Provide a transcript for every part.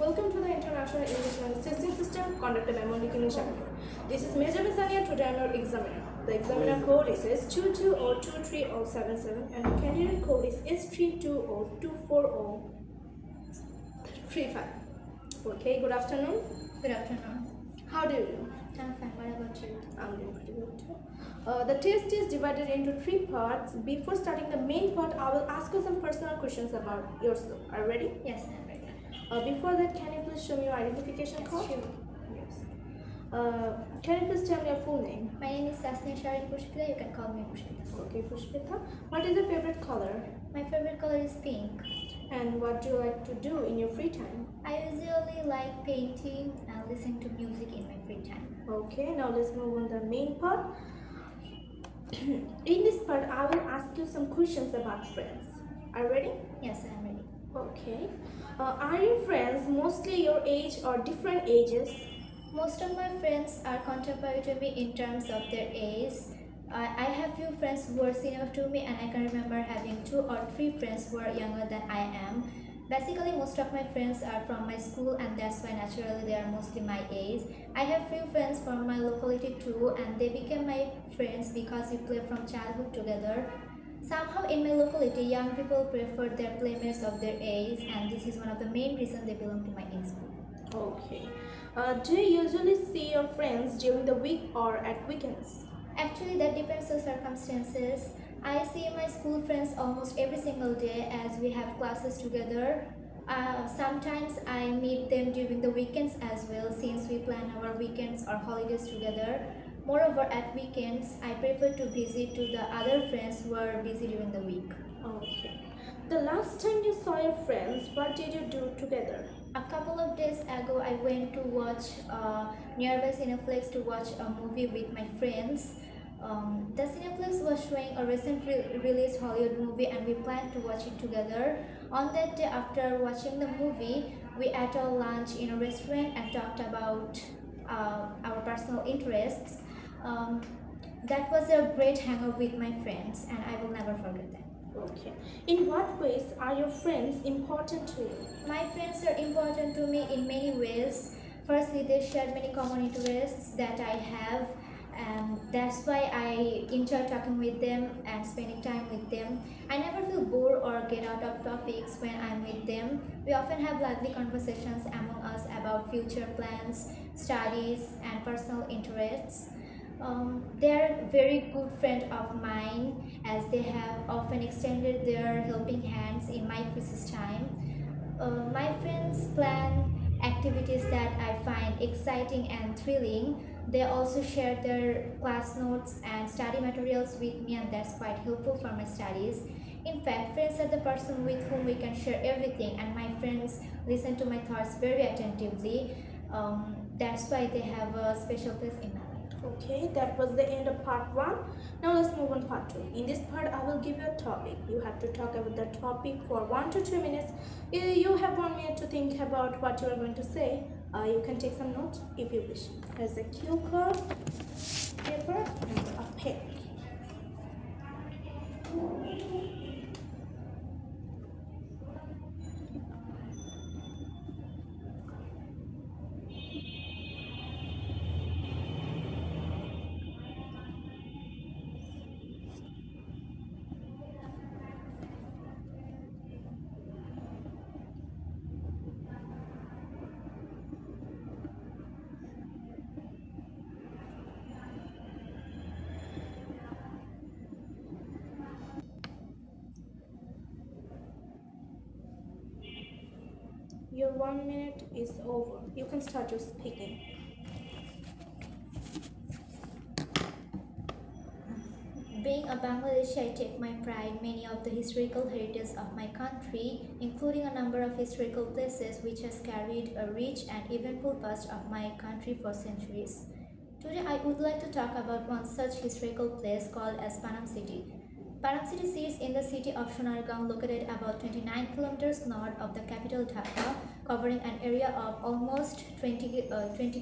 Welcome to the International English Language Testing System conducted by Monique English Academy. This is Major Misania, today I'm your examiner. The examiner code is S22023077 and the candidate code is S32024035. Okay, good afternoon. Good afternoon. How do you do? I'm fine. What about you? I'm doing pretty good too. The test is divided into 3 parts. Before starting the main part, I will ask you some personal questions about yourself. Are you ready? Yes, I'm ready. Before that, can you please show me your identification card? Sure. Yes. Can you please tell me your full name? My name is Sasni Sharin Pushpita. You can call me Pushpita. Okay, Pushpita. What is your favorite color? My favorite color is pink. And what do you like to do in your free time? I usually like painting and listening to music in my free time. Okay, now let's move on to the main part. In this part, I will ask you some questions about friends. Are you ready? Yes, I'm ready. Okay. Are your friends mostly your age or different ages? Most of my friends are contemporary to me in terms of their age. I have few friends who are senior to me, and I can remember having 2 or 3 friends who are younger than I am. Basically, most of my friends are from my school, and that's why naturally they are mostly my age. I have few friends from my locality too, and they became my friends because we play from childhood together. Somehow in my locality, young people prefer their playmates of their age, and this is one of the main reasons they belong to my age group. Okay. Do you usually see your friends during the week or at weekends? Actually, that depends on circumstances. I see my school friends almost every single day as we have classes together. Sometimes I meet them during the weekends as well, since we plan our weekends or holidays together. Moreover, at weekends, I prefer to visit to the other friends who are busy during the week. Okay. The last time you saw your friends, what did you do together? A couple of days ago, I went to watch nearby Cineplex to watch a movie with my friends. The Cineplex was showing a recently released Hollywood movie, and we planned to watch it together. On that day, after watching the movie, we ate our lunch in a restaurant and talked about our personal interests. That was a great hangout with my friends, and I will never forget that. Okay. In what ways are your friends important to you? My friends are important to me in many ways. Firstly, they share many common interests that I have, and that's why I enjoy talking with them and spending time with them. I never feel bored or get out of topics when I'm with them. We often have lively conversations among us about future plans, studies, and personal interests. They are very good friend of mine, as they have often extended their helping hands in my precious time. My friends plan activities that I find exciting and thrilling. They also share their class notes and study materials with me, and that's quite helpful for my studies. In fact, friends are the person with whom we can share everything, and my friends listen to my thoughts very attentively. That's why they have a special place in my life. Okay, that was the end of part 1. Now let's move on part 2. In this part, I will give you a topic. You have to talk about the topic for 1 to 2 minutes. You have 1 minute to think about what you are going to say. You can take some notes if you wish. There's a cue card, paper, and a pen. Your 1 minute is over. You can start your speaking. Being a Bangladeshi, I take my pride in many of the historical heritage of my country, including a number of historical places which has carried a rich and eventful past of my country for centuries. Today, I would like to talk about one such historical place called as Panam City. Panam City sits in the city of Sonargaon, located about 29 kilometers north of the capital Dhaka, covering an area of almost 20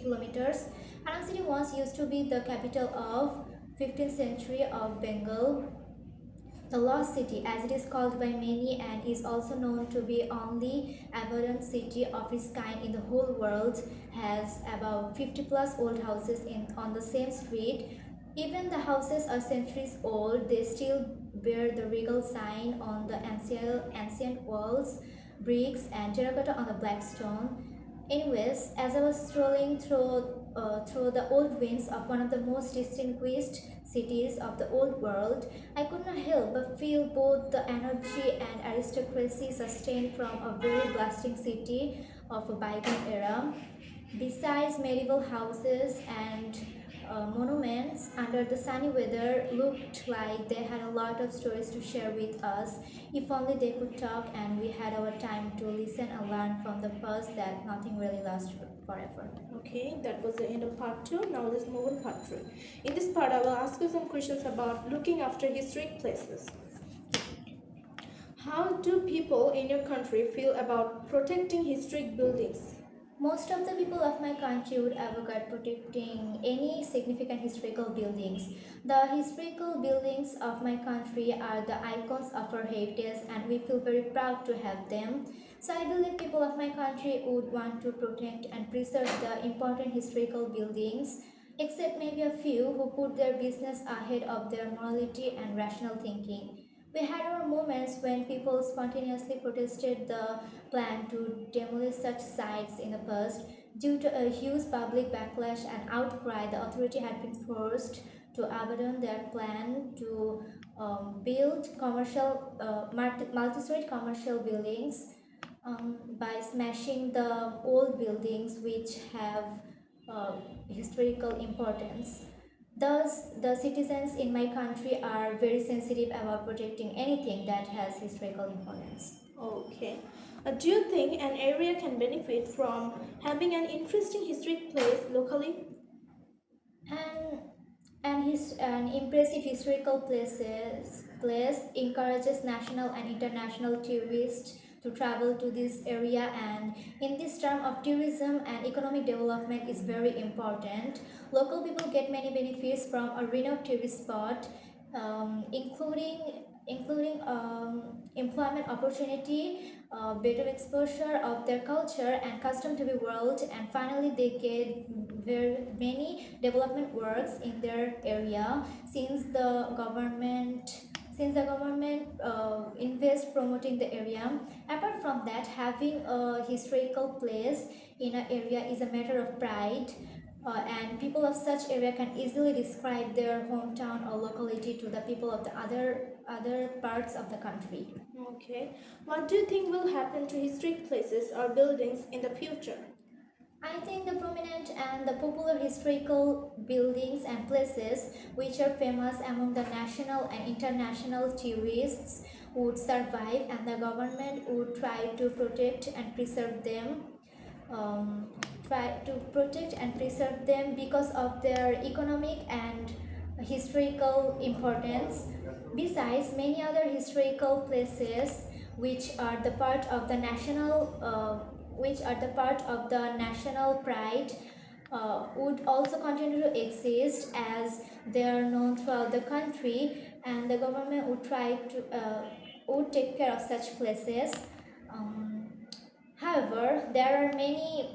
kilometers. Panam City once used to be the capital of 15th century of Bengal. The lost city, as it is called by many and is also known to be only abandoned city of its kind in the whole world, has about 50 plus old houses on the same street. Even the houses are centuries old, they still bear the regal sign on the ancient walls, bricks and terracotta on the black stone. Anyways, as I was strolling through the old ruins of one of the most distinguished cities of the old world, I could not help but feel both the energy and aristocracy sustained from a very blasting city of a bygone era. Besides medieval houses and monuments, under the sunny weather looked like they had a lot of stories to share with us. If only they could talk and we had our time to listen and learn from the past that nothing really lasts forever. Okay, that was the end of part 2. Now let's move on part 3. In this part, I will ask you some questions about looking after historic places. How do people in your country feel about protecting historic buildings? Most of the people of my country would advocate protecting any significant historical buildings. The historical buildings of my country are the icons of our heritage and we feel very proud to have them. So I believe people of my country would want to protect and preserve the important historical buildings, except maybe a few who put their business ahead of their morality and rational thinking. We had our moments when people spontaneously protested the plan to demolish such sites in the past. Due to a huge public backlash and outcry, the authority had been forced to abandon their plan to build multi-story commercial buildings by smashing the old buildings which have uh, historical importance. Thus, the citizens in my country are very sensitive about protecting anything that has historical importance. Okay. Do you think an area can benefit from having an interesting historic place locally? And an impressive historical place encourages national and international tourists to travel to this area, and in this term of tourism and economic development is very important. Local people get many benefits from a renowned tourist spot, including employment opportunity, better exposure of their culture and custom to the world, and finally they get very many development works in their area since the government invests promoting the area. Apart from that, having a historical place in an area is a matter of pride, and people of such area can easily describe their hometown or locality to the people of the other parts of the country. Okay. What do you think will happen to historic places or buildings in the future? I think the prominent and the popular historical buildings and places which are famous among the national and international tourists would survive, and the government would try to protect and preserve them. Because of their economic and historical importance. Besides, many other historical places which are the part of the national pride would also continue to exist as they are known throughout the country, and the government would take care of such places. Um, However, there are many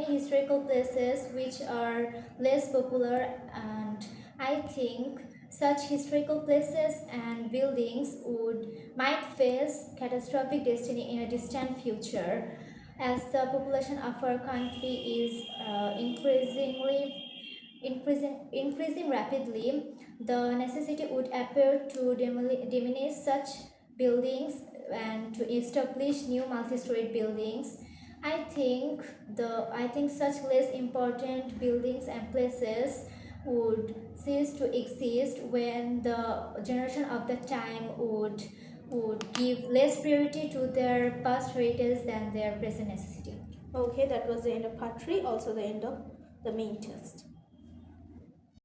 historical places which are less popular, and I think such historical places and buildings might face catastrophic destiny in a distant future, as the population of our country is increasing rapidly. The necessity would appear to diminish such buildings and to establish new multi-storied buildings. I think such less important buildings and places would cease to exist when the generation of the time would give less priority to their past heritage than their present necessity. Okay, that was the end of part 3, also the end of the main test.